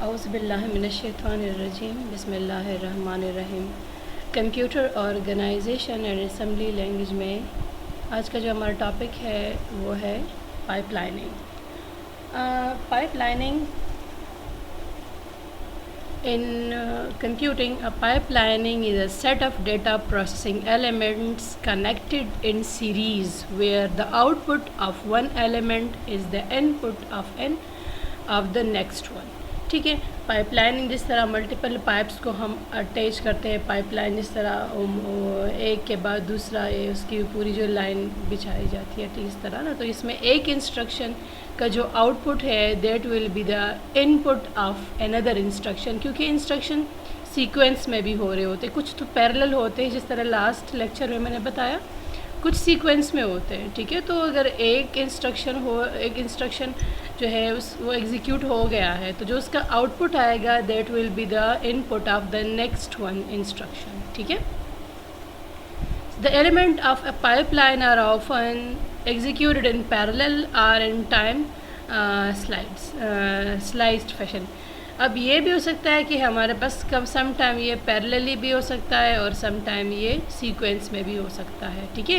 औज़ुबिल्लाहिमिनश्शैतानिर्रजीम बिस्मिल्लाहिर्रहमानिर्रहीम। Computer organisation and assembly language में आज का जो हमारा टॉपिक है वो है pipelining. Pipelining in computing, a pipelining is a set of data processing elements connected in series where the output of one element is the input of the next one। ठीक है, पाइपलाइनिंग जिस तरह multiple pipes को हम attach करते हैं, pipeline जिस तरह एक के बाद दूसरा उसकी पूरी जो लाइन बिछाई जाती है, ठीक इस तरह ना। तो इसमें एक इंस्ट्रक्शन का जो आउटपुट है that will be the input of another instruction, क्योंकि इंस्ट्रक्शन सीक्वेंस में भी हो रहे होते, कुछ तो पैरेलल होते हैं जिस तरह लास्ट लेक्चर में मैंने बताया, कुछ सीक्वेंस में होते हैं। ठीक है, तो अगर एक इंस्ट्रक्शन जो है वो एग्जीक्यूट हो गया है तो जो उसका आउटपुट आएगा that will be the input of the next one instruction. ठीक है, the element of a pipeline are often executed in parallel or in time sliced fashion। अब ये भी हो सकता है कि हमारे पास कब सम टाइम ये पैरेलली भी हो सकता है और सम टाइम ये सीक्वेंस में भी हो सकता है। ठीक है,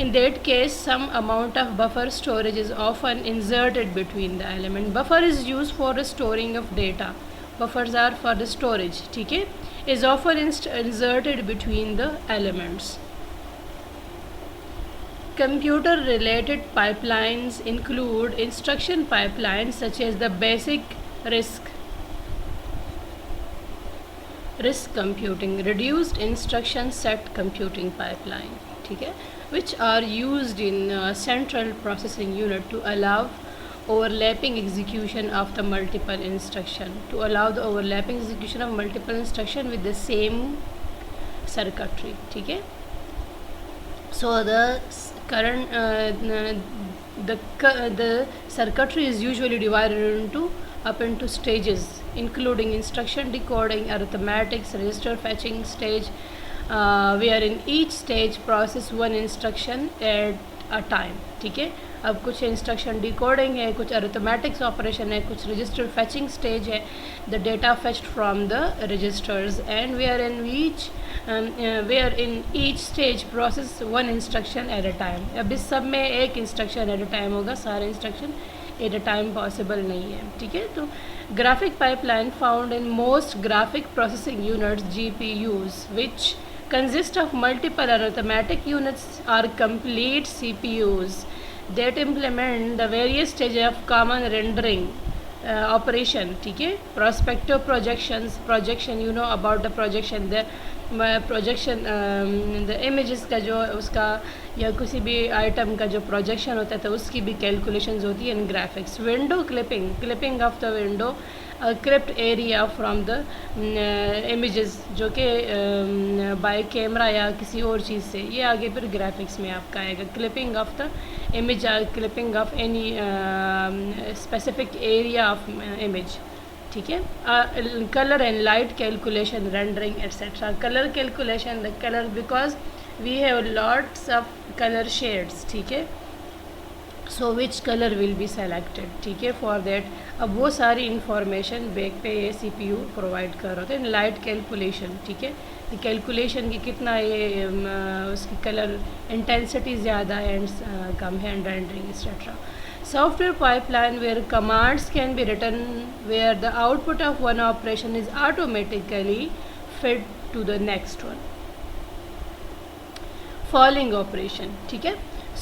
in that case some amount of buffer storage is often inserted between the element। buffer is used for the storing of data, buffers are for the storage। ठीक है, is often inserted between the elements। Computer related pipelines include instruction pipelines such as the basic RISC computing, reduced instruction set computing pipeline, ठीक है, which are used in central processing unit to allow overlapping execution of the multiple instruction, with the same circuitry। ठीक है, so the circuitry is usually divided into stages including instruction decoding, arithmetics, register fetching stage, where in each stage process one instruction at a time। ठीक है, अब कुछ instruction decoding है, कुछ arithmetics operation है, कुछ रजिस्टर फैचिंग स्टेज है, the data fetched from the registers, and where in each stage process one instruction at a time. अब इस सब में एक इंस्ट्रक्शन एट अ टाइम होगा, सारे instruction at a time possible नहीं है। ठीक है, तो graphic pipeline found in most graphic processing units GPUs which consist of multiple arithmetic units are complete CPUs that implement the various stages of common rendering operation। ठीक है, prospective projection you know about the projection, the images का जो उसका या किसी भी item का जो प्रोजेक्शन होता है तो उसकी भी कैलकुलेशंस होती है इन graphics. Window clipping of the window clipped area from the images, जो कि बाय कैमरा या किसी और चीज़ से, ये आगे फिर ग्राफिक्स में आपका आएगा। Clipping of the image, clipping of any specific area of image. ठीक है, colour and light calculation, rendering etcetera. Colour calculation, the colour because we have lots of colour shades. ठीक है, so which colour will be selected. ठीक है, for that अब वो सारी information back पे ये CPU प्रोवाइड कर रहे हैं। लाइट कैलकुलेशन, ठीक है, कैलकुलेशन की कितना ये उसकी कलर इंटेंसिटी ज़्यादा है एंड कम है, and rendering etcetera. Software pipeline where commands can be written where the output of one operation is automatically fed to the next one। Following operation, ठीक है,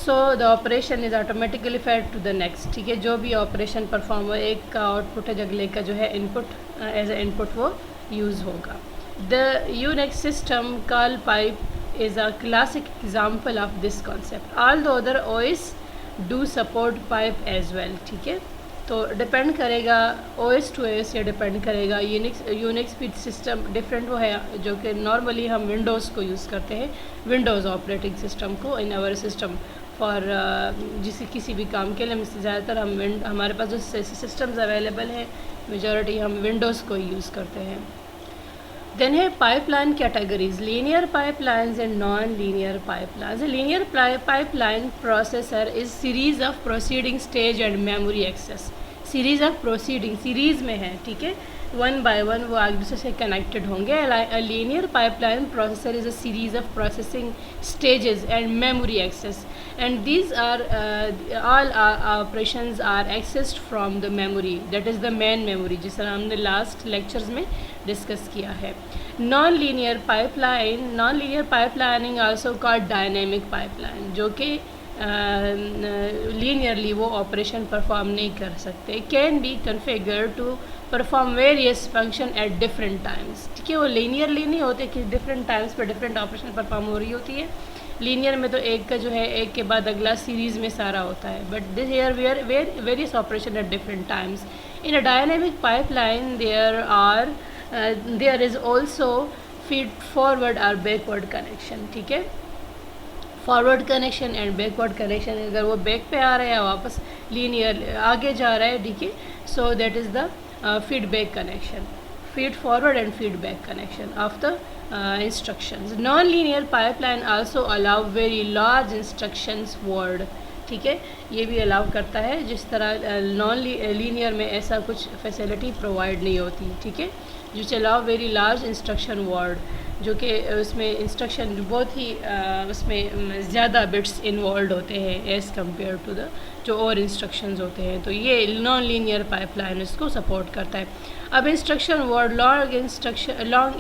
so the operation is automatically fed to the next। ठीक है, जो भी operation perform हो, एक का output है, अगले का जो है इनपुट एज ए इनपुट वो यूज़ होगा। The Unix system call pipe is a classic example of this concept, although other OS do support pipe as well. ठीक है, तो डिपेंड करेगा OS to OS, या डिपेंड करेगा यूनिक्स भी system different वो है, जो कि नॉर्मली हम विंडोज़ को यूज़ करते हैं, विंडोज़ ऑपरेटिंग सिस्टम को इन आवर सिस्टम फॉर किसी भी काम के लिए ज़्यादातर हमारे पास जो सिस्टम्स अवेलेबल हैं मेजॉरिटी हम विंडोज़ को यूज़ करते हैं। Then है pipeline categories, linear pipelines and non-linear pipelines। A linear pipeline processor is series of proceeding stage and memory access। Series of proceeding series में है, ठीक है, वन बाय वन वो एक दूसरे से कनेक्टेड होंगे. A linear pipeline processor is a series of processing stages and memory access, and these are all operations are accessed from the memory, that is the main memory, जिस तरह हमने last lectures में discuss किया है. Non-linear pipelining also called dynamic pipeline, जो कि linearly वो operation perform नहीं कर सकते. Can be configure to perform various function at different times, ठीक है. वो लीनियरली नहीं होते कि डिफरेंट टाइम्स पर डिफरेंट ऑपरेशन परफॉर्म हो रही होती है. लीनियर में तो एक का जो है एक के बाद अगला सीरीज़ में सारा होता है, but this here various operation at different times. In a dynamic pipeline there is also feed forward और बैकवर्ड कनेक्शन, ठीक है. Forward connection and backward connection, अगर वो बैक पे आ रहा है या वापस लीनियर आगे जा रहा है, ठीक है, so that is the feedback connection, feed forward and feedback connection of the instructions. Non-linear pipeline also allow very large instructions word, ठीक है, ये भी अलाउ करता है, जिस तरह नॉन लीनियर में ऐसा कुछ फैसिलिटी प्रोवाइड नहीं होती, ठीक है. जो allow very large instruction word, जो कि उसमें इंस्ट्रक्शन बहुत ही उसमें ज़्यादा बिट्स इन्वॉल्व होते हैं एज़ कम्पेयर टू द जो और इंस्ट्रक्शंस होते हैं. तो ये नॉन लीनियर पाइपलाइन इसको सपोर्ट करता है. अब instruction word, long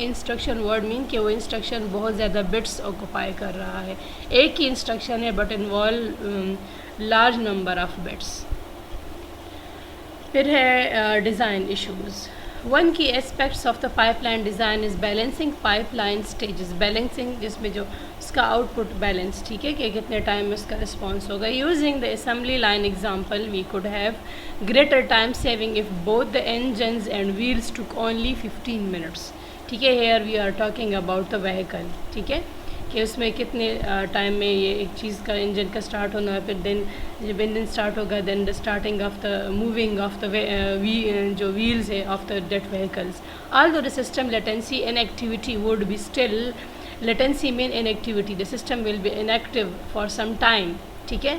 instruction word mean कि वो इंस्ट्रक्शन बहुत ज़्यादा बिट्स ऑक्यूपाई कर रहा है. एक ही इंस्ट्रक्शन है but involve large number of bits. फिर है डिज़ाइन इशूज़. वन की aspects of the pipeline design is balancing pipeline stages. Balancing जिसमें जो उसका आउटपुट बैलेंस, ठीक है, कि कितने टाइम में उसका रिस्पॉन्स होगा. Using the assembly line example we could have greater time saving if both the engines and wheels took only 15 minutes, ठीक है. Here we are talking about the vehicle, ठीक है, कि उसमें कितने टाइम में ये एक चीज़ का इंजन का स्टार्ट होना है, फिर देन जब इंजन स्टार्ट होगा then the starting of the moving of the जो व्हील्स है of the that vehicles. Although the system latency inactivity would be still, latency mean inactivity, the system will be inactive for some time, ठीक है.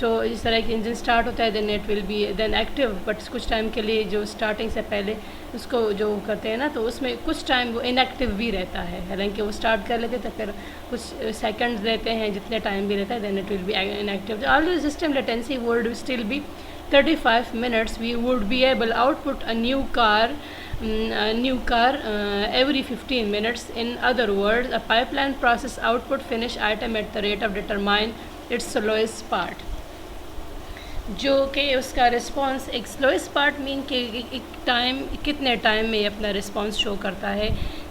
तो इस तरह की engine start होता है then it will be then active, but कुछ time के लिए जो स्टार्टिंग से पहले उसको जो करते हैं ना, तो उसमें कुछ टाइम वो इनएक्टिव भी रहता है. हालांकि वो स्टार्ट कर लेते तो फिर कुछ सेकंड्स लेते हैं, जितने टाइम भी रहता है then it will be inactive. Although system latency would still be 35 minutes. We would be able output a new car every 15 minutes. In other words, a pipeline process output finish item at the rate of determine its slowest part, जो कि उसका response एक slowest part mean कि एक time कितने time में अपना response show करता है.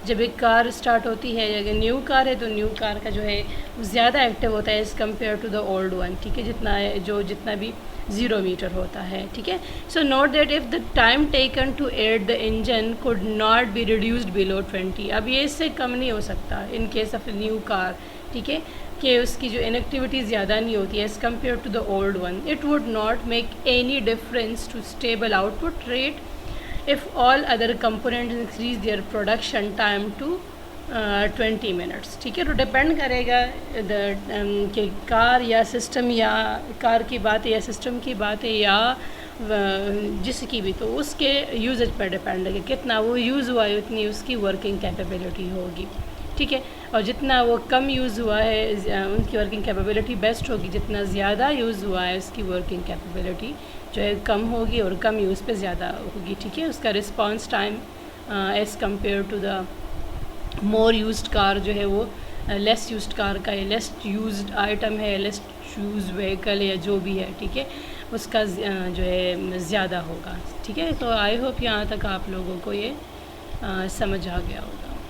जब एक कार स्टार्ट होती है, अगर न्यू कार है तो न्यू कार का जो है ज़्यादा एक्टिव होता है as compare to the old one, ठीक है, जितना भी 0 मीटर होता है, ठीक है. So note that if the time taken to add the engine could not be reduced below 20, अब ये इससे कम नहीं हो सकता in case of new car, ठीक है, कि उसकी जो इनएक्टिविटी ज़्यादा नहीं होती है as compare to the old one. It would not make any difference to stable output rate if all other components increase their production time to 20 minutes, ठीक है. तो डिपेंड करेगा कि कार या सिस्टम, या कार की बात है या सिस्टम की बात है या जिसकी भी, तो उसके यूजेज पर डिपेंड है कि कितना वो यूज़ हुआ है उतनी उसकी वर्किंग कैपेबिलिटी होगी, ठीक है. और जितना वो कम यूज़ हुआ है उनकी वर्किंग कैपेबिलिटी बेस्ट होगी, जितना ज़्यादा यूज़ हुआ है उसकी वर्किंग कैपेबिलिटी जो है कम होगी और कम यूज़ पे ज़्यादा होगी, ठीक है. उसका response time as compare to the more used car जो है वो लेस यूज्ड कार का या लेस यूज्ड आइटम है, लेस यूज्ड व्हीकल या जो भी है, ठीक है, उसका जो है ज़्यादा होगा, ठीक है. तो आई होप यहाँ तक आप लोगों को ये समझ आ गया होगा.